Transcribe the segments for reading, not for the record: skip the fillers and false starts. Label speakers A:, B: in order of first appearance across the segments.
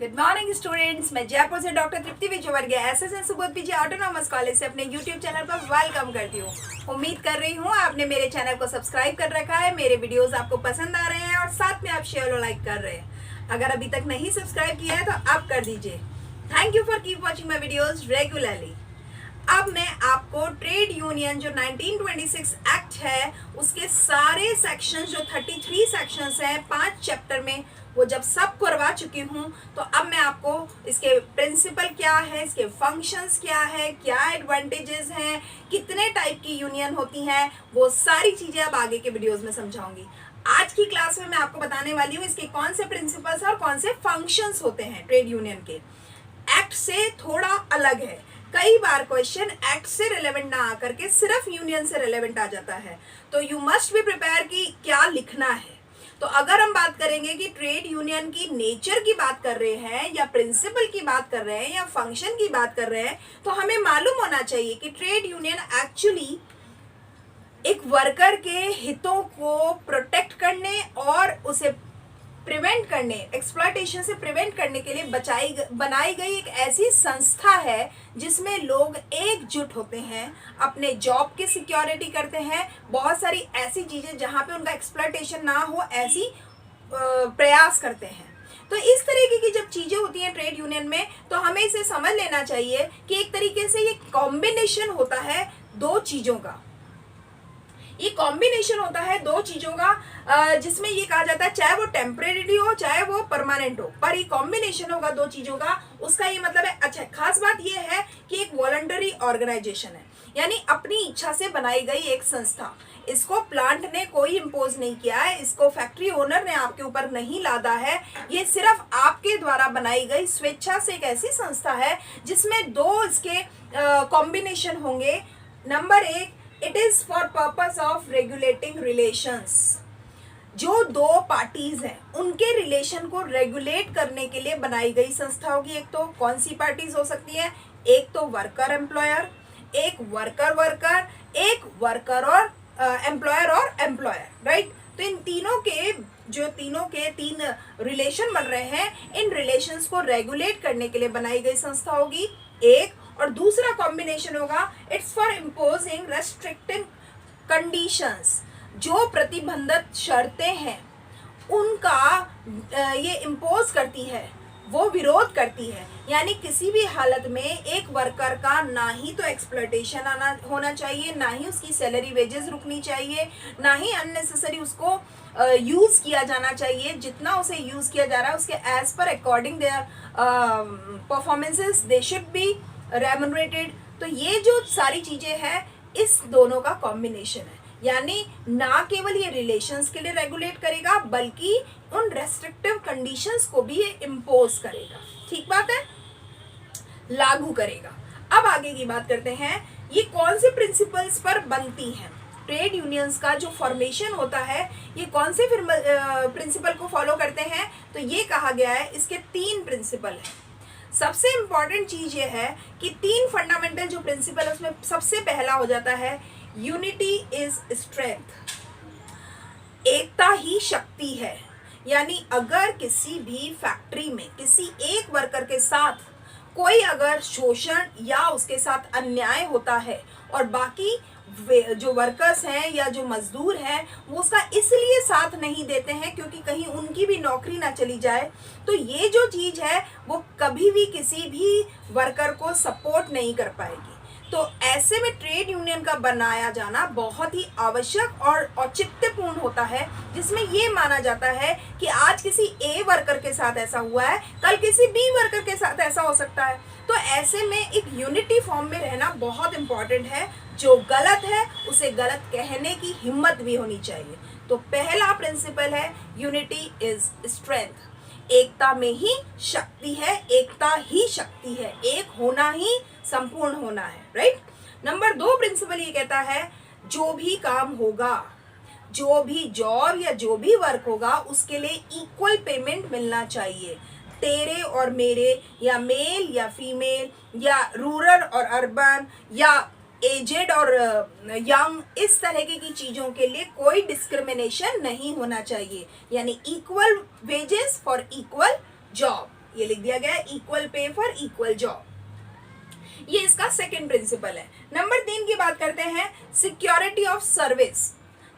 A: Good morning students, मैं जयपुर से doctor Tripti Vijayvargiya SSN Subodh PG autonomous college से अपने यूट्यूब चैनल पर वेलकम करती हूँ। उम्मीद कर रही हूँ आपने मेरे चैनल को सब्सक्राइब कर रखा है, मेरे वीडियोस आपको पसंद आ रहे हैं और साथ में आप शेयर और लाइक कर रहे हैं। अगर अभी तक नहीं सब्सक्राइब किया है तो आप कर दीजिए। Thank you for keep watching my videos regularly. अब मैं आपको ट्रेड यूनियन जो 1926 एक्ट है उसके सारे सेक्शंस जो 33 सेक्शंस हैं 5 चैप्टर में, वो जब सब करवा चुकी हूँ तो अब मैं आपको इसके प्रिंसिपल क्या है, इसके फंक्शंस क्या है, क्या एडवांटेजेस हैं, कितने टाइप की यूनियन होती हैं, वो सारी चीज़ें अब आगे के वीडियोस में समझाऊंगी। आज की क्लास में मैं आपको बताने वाली हूँ इसके कौन से प्रिंसिपल्स और कौन से फंक्शंस होते हैं ट्रेड यूनियन के। एक्ट से थोड़ा अलग है। कई बार क्वेश्चन एक्ट से रिलेवेंट ना आकर के सिर्फ यूनियन से रिलेवेंट आ जाता है, तो यू मस्ट बी प्रिपेयर कि क्या लिखना है। तो अगर हम बात करेंगे कि ट्रेड यूनियन की नेचर की बात कर रहे हैं या प्रिंसिपल की बात कर रहे हैं या फंक्शन की बात कर रहे हैं, तो हमें मालूम होना चाहिए कि ट्रेड यूनियन एक्चुअली एक वर्कर के हितों को प्रोटेक्ट करने और उसे प्रिवेंट करने, एक्सप्लॉयटेशन से प्रिवेंट करने के लिए बनाई गई एक ऐसी संस्था है जिसमें लोग एकजुट होते हैं, अपने जॉब की सिक्योरिटी करते हैं, बहुत सारी ऐसी चीज़ें जहाँ पे उनका एक्सप्लॉयटेशन ना हो ऐसी प्रयास करते हैं। तो इस तरीके की जब चीज़ें होती हैं ट्रेड यूनियन में, तो हमें इसे समझ लेना चाहिए कि एक तरीके से ये कॉम्बिनेशन होता है दो चीज़ों का। ये कॉम्बिनेशन होता है दो चीजों का, जिसमें ये कहा जाता है चाहे वो टेम्परेरी हो चाहे वो परमानेंट हो, पर ये कॉम्बिनेशन होगा दो चीजों का। उसका ये मतलब है, अच्छा खास बात ये है कि एक वॉलंटरी ऑर्गेनाइजेशन है, यानी अपनी इच्छा से बनाई गई एक संस्था। इसको प्लांट ने कोई इम्पोज नहीं किया है, इसको फैक्ट्री ओनर ने आपके ऊपर नहीं लादा है, ये सिर्फ आपके द्वारा बनाई गई स्वेच्छा से एक ऐसी संस्था है जिसमें दो इसके कॉम्बिनेशन होंगे। नंबर एक, it is for purpose of regulating relations. जो दो पार्टीज हैं उनके रिलेशन को रेगुलेट करने के लिए बनाई गई संस्था होगी। एक तो कौन सी पार्टीज हो सकती है, एक तो वर्कर एम्प्लॉयर, एक वर्कर वर्कर, एक वर्कर और एम्प्लॉयर और एम्प्लॉयर, राइट। तो इन तीनों के तीन रिलेशन बन रहे हैं, इन रिलेशंस को रेगुलेट करने के लिए बनाई गई संस्था होगी एक। और दूसरा कॉम्बिनेशन होगा, it's for imposing restricting conditions. जो प्रतिबंधित शर्तें हैं उनका ये इम्पोज करती है, वो विरोध करती है। यानी किसी भी हालत में एक वर्कर का ना ही तो एक्सप्लॉयटेशन होना चाहिए, ना ही उसकी सैलरी वेजेस रुकनी चाहिए, ना ही अननेसेसरी उसको यूज़ किया जाना चाहिए। जितना उसे यूज़ किया जा रहा है उसके एज पर according their performances they should be remunerated. तो ये जो सारी चीज़ें हैं इस दोनों का कॉम्बिनेशन है, यानी ना केवल ये रिलेशंस के लिए रेगुलेट करेगा बल्कि उन रेस्ट्रिक्टिव कंडीशंस को भी ये इम्पोज करेगा। ठीक बात है, लागू करेगा। अब आगे की बात करते हैं, ये कौन से प्रिंसिपल्स पर बनती हैं। ट्रेड यूनियंस का जो फॉर्मेशन होता है ये कौन से प्रिंसिपल को फॉलो करते हैं, तो ये कहा गया है इसके 3 प्रिंसिपल हैं। सबसे इंपॉर्टेंट चीज ये है कि 3 फंडामेंटल जो प्रिंसिपल है उसमें सबसे पहला हो जाता है, यूनिटी इज स्ट्रेंथ। एकता ही शक्ति है। यानी अगर किसी भी फैक्ट्री में किसी एक वर्कर के साथ कोई अगर शोषण या उसके साथ अन्याय होता है और बाकी जो वर्कर्स हैं या जो मजदूर हैं वो उसका इसलिए साथ नहीं देते हैं क्योंकि कहीं उनकी भी नौकरी ना चली जाए, तो ये जो चीज़ है वो कभी भी किसी भी वर्कर को सपोर्ट नहीं कर पाएगी। तो ऐसे में ट्रेड यूनियन का बनाया जाना बहुत ही आवश्यक और औचित्यपूर्ण होता है, जिसमें ये माना जाता है कि आज किसी ए वर्कर के साथ ऐसा हुआ है, कल किसी बी वर्कर के साथ ऐसा हो सकता है। तो ऐसे में एक यूनिटी फॉर्म में रहना बहुत इंपॉर्टेंट है। जो गलत है उसे गलत कहने की हिम्मत भी होनी चाहिए। तो पहला प्रिंसिपल है, यूनिटी इज स्ट्रेंथ। एकता में ही शक्ति है, एकता ही शक्ति है, एक होना ही संपूर्ण होना है, राइट। नंबर 2 प्रिंसिपल ये कहता है, जो भी काम होगा, जो भी जॉब या जो भी वर्क होगा उसके लिए इक्वल पेमेंट मिलना चाहिए। तेरे और मेरे, या मेल या फीमेल, या रूरल और अर्बन, या एजेड और यंग, इस तरह की चीज़ों के लिए कोई डिस्क्रिमिनेशन नहीं होना चाहिए। यानी equal wages for equal job, ये लिख दिया गया है, equal pay for equal job. ये इसका सेकंड प्रिंसिपल है। नंबर 3 की बात करते हैं, सिक्योरिटी ऑफ सर्विस।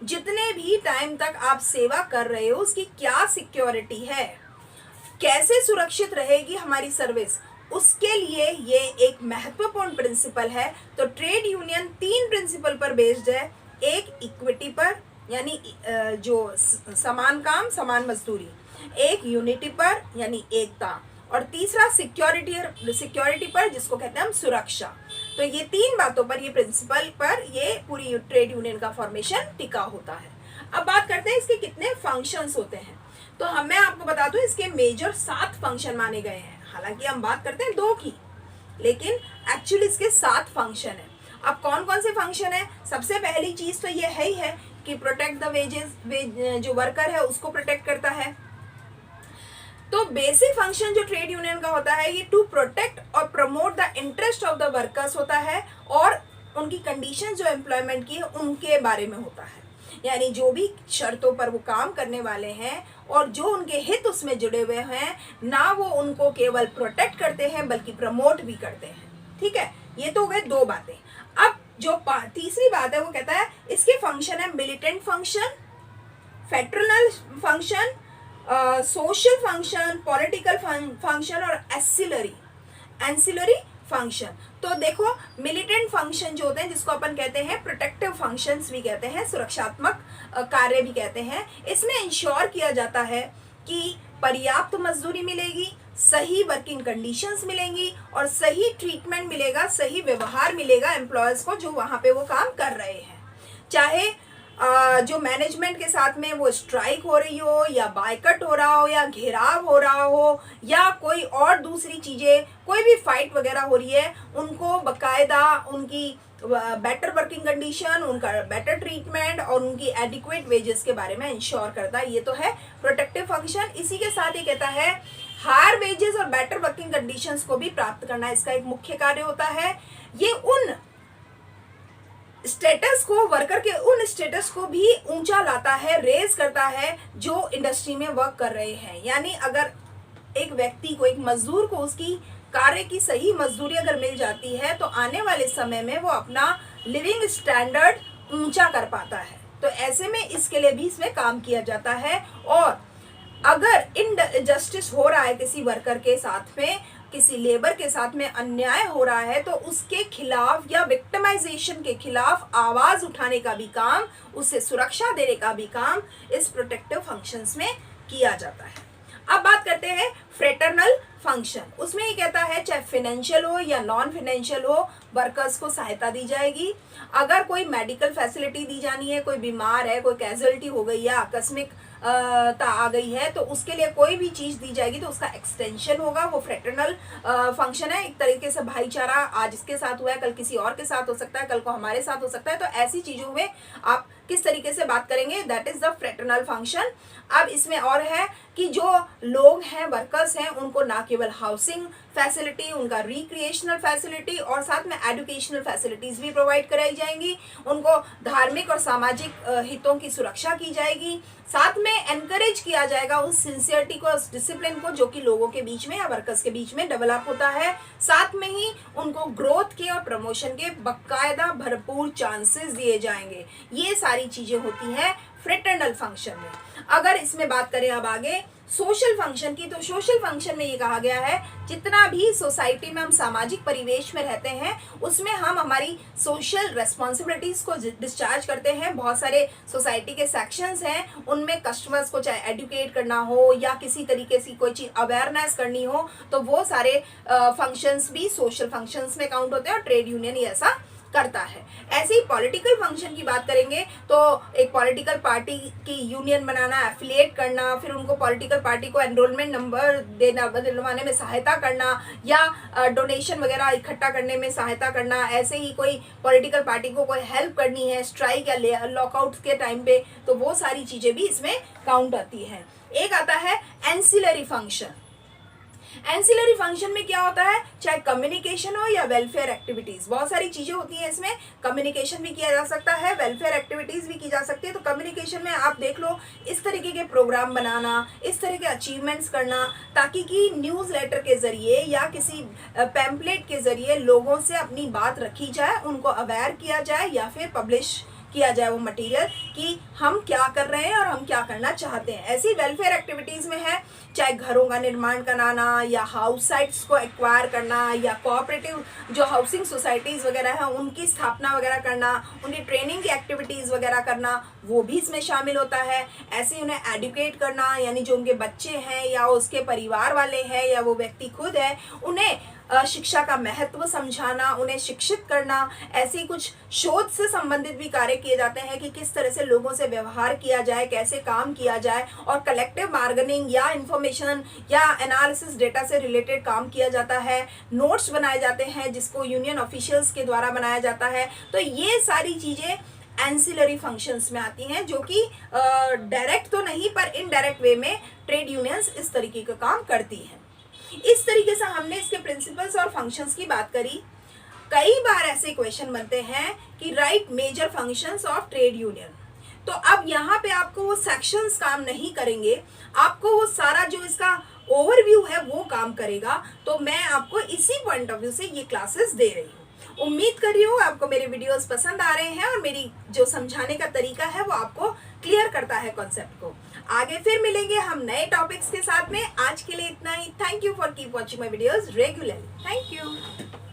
A: जितने भी टाइम तक आप सेवा कर रहे हो उसकी क्या सिक्योरिटी है, कैसे सुरक्षित रहेगी हमारी सर्विस, उसके लिए ये एक महत्वपूर्ण प्रिंसिपल है। तो ट्रेड यूनियन 3 प्रिंसिपल पर बेस्ड है। एक इक्विटी पर, यानी जो समान काम समान मजदूरी, एक यूनिटी पर यानी एकता, और तीसरा सिक्योरिटी पर जिसको कहते हैं हम सुरक्षा। तो ये 3 बातों पर, ये प्रिंसिपल पर ये पूरी ट्रेड यूनियन का फॉर्मेशन टिका होता है। अब बात करते हैं इसके कितने फंक्शंस होते हैं। तो मैं आपको बता दूं इसके मेजर 7 फंक्शन माने गए हैं। हालांकि हम बात करते हैं 2 की, लेकिन एक्चुअली इसके 7 फंक्शन है। अब कौन कौन से फंक्शन है? सबसे पहली चीज तो ये है ही है कि प्रोटेक्ट द वेजेस, जो वर्कर है उसको प्रोटेक्ट करता है। तो बेसिक फंक्शन जो ट्रेड यूनियन का होता है ये टू प्रोटेक्ट और promote the interest of the workers होता है, और उनकी कंडीशन जो एम्प्लॉयमेंट की है उनके बारे में होता है। यानी जो भी शर्तों पर वो काम करने वाले हैं और जो उनके हित उसमें जुड़े हुए हैं, ना वो उनको केवल प्रोटेक्ट करते हैं बल्कि प्रमोट भी करते हैं। ठीक है, ये तो हो गए 2 बातें। अब जो तीसरी बात है वो कहता है इसके फंक्शन है militant function, federal function, social function, political function और एंसिलरी फंक्शन। तो देखो मिलिटेंट फंक्शन जो होते हैं जिसको अपन कहते हैं प्रोटेक्टिव फंक्शंस भी कहते हैं, सुरक्षात्मक कार्य भी कहते हैं। इसमें इंश्योर किया जाता है कि पर्याप्त मजदूरी मिलेगी, सही वर्किंग कंडीशंस मिलेंगी और सही ट्रीटमेंट मिलेगा, सही व्यवहार मिलेगा एम्प्लॉयर्स को जो वहां पे वो काम कर रहे हैं। चाहे जो मैनेजमेंट के साथ में वो स्ट्राइक हो रही हो या बायकट हो रहा हो या घेराव हो रहा हो या कोई और दूसरी चीजें, कोई भी फाइट वगैरह हो रही है, उनको बकायदा उनकी बेटर वर्किंग कंडीशन, उनका बेटर ट्रीटमेंट और उनकी एडिक्वेट वेजेस के बारे में इंश्योर करता है। ये तो है प्रोटेक्टिव फंक्शन। इसी के साथ ही कहता है हायर वेजेस और बेटर वर्किंग कंडीशंस को भी प्राप्त करना इसका एक मुख्य कार्य होता है। ये उन स्टेटस को, वर्कर के उन स्टेटस को भी ऊंचा लाता है, रेज करता है जो इंडस्ट्री में वर्क कर रहे हैं। यानी अगर एक व्यक्ति को, एक मजदूर को उसकी कार्य की सही मजदूरी अगर मिल जाती है तो आने वाले समय में वो अपना लिविंग स्टैंडर्ड ऊंचा कर पाता है। तो ऐसे में इसके लिए भी इसमें काम किया जाता है। और अगर इनजस्टिस हो रहा है किसी वर्कर के साथ में, किसी लेबर के साथ में अन्याय हो रहा है, तो उसके खिलाफ या विक्टिमाइजेशन के खिलाफ आवाज उठाने का भी काम, उसे सुरक्षा देने का भी काम इस प्रोटेक्टिव फंक्शंस में किया जाता है। अब बात करते हैं फ्रेटर्नल फंक्शन। उसमें ये कहता है चाहे फाइनेंशियल हो या नॉन फाइनेंशियल हो, वर्कर्स को सहायता दी जाएगी। अगर कोई मेडिकल फैसिलिटी दी जानी है, कोई बीमार है, कोई कैजुअलिटी हो गई है, आकस्मिक आ गई है, तो उसके लिए कोई भी चीज दी जाएगी तो उसका एक्सटेंशन होगा। वो फ्रेटर्नल फंक्शन है, एक तरीके से भाईचारा। आज इसके साथ हुआ है, कल किसी और के साथ हो सकता है, कल को हमारे साथ हो सकता है। तो ऐसी चीजों में आप किस तरीके से बात करेंगे, that is the fraternal function. अब इसमें और है कि जो लोग हैं, वर्कर्स हैं, उनको ना केवल हाउसिंग फैसिलिटी, उनका रिक्रिएशनल फैसिलिटी और साथ में एजुकेशनल फैसिलिटीज भी प्रोवाइड कराई जाएंगी। उनको धार्मिक और सामाजिक हितों की सुरक्षा की जाएगी। साथ में एनकरेज किया जाएगा उस सिंसियरिटी को, उस डिसिप्लिन को जो कि लोगों के बीच में या वर्कर्स के बीच में डेवलप होता है। साथ में ही उनको ग्रोथ के और प्रमोशन के बकायदा भरपूर चांसेस दिए जाएंगे। ये सारी चीजें होती हैं फ्रेटर्नल फंक्शन में। अगर इसमें बात करें अब आगे सोशल फंक्शन की, तो सोशल फंक्शन में ये कहा गया है जितना भी सोसाइटी में हम सामाजिक परिवेश में रहते हैं उसमें हम हमारी सोशल रेस्पॉन्सिबिलिटीज को डिस्चार्ज करते हैं। बहुत सारे सोसाइटी के सेक्शंस हैं, उनमें कस्टमर्स को चाहे एडुकेट करना हो या किसी तरीके से कोई चीज अवेयरनेस करनी हो, तो वो सारे फंक्शंस भी सोशल फंक्शंस में काउंट होते हैं और ट्रेड यूनियन ही ऐसा करता है। ऐसे ही पॉलिटिकल फंक्शन की बात करेंगे तो एक पॉलिटिकल पार्टी की यूनियन बनाना, एफिलिएट करना, फिर उनको पॉलिटिकल पार्टी को एनरोलमेंट नंबर देना, दिलवाने में सहायता करना या डोनेशन वगैरह इकट्ठा करने में सहायता करना। ऐसे ही कोई पॉलिटिकल पार्टी को कोई हेल्प करनी है स्ट्राइक या लॉकआउट के टाइम पे, तो वो सारी चीजें भी इसमें काउंट आती हैं। एक आता है एंसिलरी फंक्शन। एंसिलरी फंक्शन में क्या होता है, चाहे कम्युनिकेशन हो या वेलफेयर एक्टिविटीज, बहुत सारी चीजें होती हैं इसमें। कम्युनिकेशन भी किया जा सकता है, वेलफेयर एक्टिविटीज भी की जा सकती है। तो कम्युनिकेशन में आप देख लो, इस तरीके के प्रोग्राम बनाना, इस तरह के अचीवमेंट्स करना, ताकि कि न्यूज लेटर के जरिए या किसी पैम्पलेट के जरिए लोगों से अपनी बात रखी जाए, उनको अवेयर किया जाए या फिर पब्लिश किया जाए वो मटेरियल कि हम क्या कर रहे हैं और हम क्या करना चाहते हैं। ऐसी वेलफेयर एक्टिविटीज में है, चाहे घरों का निर्माण कराना या हाउस साइट्स को एक्वायर करना या कोऑपरेटिव जो हाउसिंग सोसाइटीज वगैरह हैं उनकी स्थापना वगैरह करना, उनकी ट्रेनिंग की एक्टिविटीज वगैरह करना, वो भी इसमें शामिल होता है। ऐसे उन्हें एडुकेट करना, यानी जो उनके बच्चे हैं या उसके परिवार वाले हैं या वो व्यक्ति खुद है, उन्हें शिक्षा का महत्व समझाना, उन्हें शिक्षित करना। ऐसे कुछ शोध से संबंधित भी कार्य किए जाते हैं कि किस तरह से लोगों से व्यवहार किया जाए, कैसे काम किया जाए, और कलेक्टिव बार्गेनिंग या इंफॉर्मेशन या एनालिसिस डेटा से रिलेटेड काम किया जाता है। नोट्स बनाए जाते हैं जिसको यूनियन ऑफिशियल्स के द्वारा बनाया जाता है। तो ये सारी चीजें एंसिलरी फंक्शंस में आती हैं, जो कि डायरेक्ट तो नहीं पर इनडायरेक्ट वे में ट्रेड यूनियंस इस तरीके का काम करती हैं। इस तरीके से हमने इसके प्रिंसिपल्स और फंक्शंस की बात करी। कई बार ऐसे क्वेश्चन बनते हैं कि right major functions of trade union. तो अब यहाँ पे आपको वो सेक्शंस काम नहीं करेंगे, आपको वो सारा जो इसका ओवरव्यू है वो काम करेगा। तो मैं आपको इसी पॉइंट ऑफ व्यू से ये क्लासेस दे रही हूँ। उम्मीद कर रही हूँ आपको मेरे वीडियोस पसंद आ रहे हैं और मेरी जो समझाने का तरीका है वो आपको क्लियर करता है कॉन्सेप्ट को। आगे फिर मिलेंगे हम नए टॉपिक्स के साथ में। आज के लिए इतना ही। Thank you for keep watching my videos regularly. Thank you.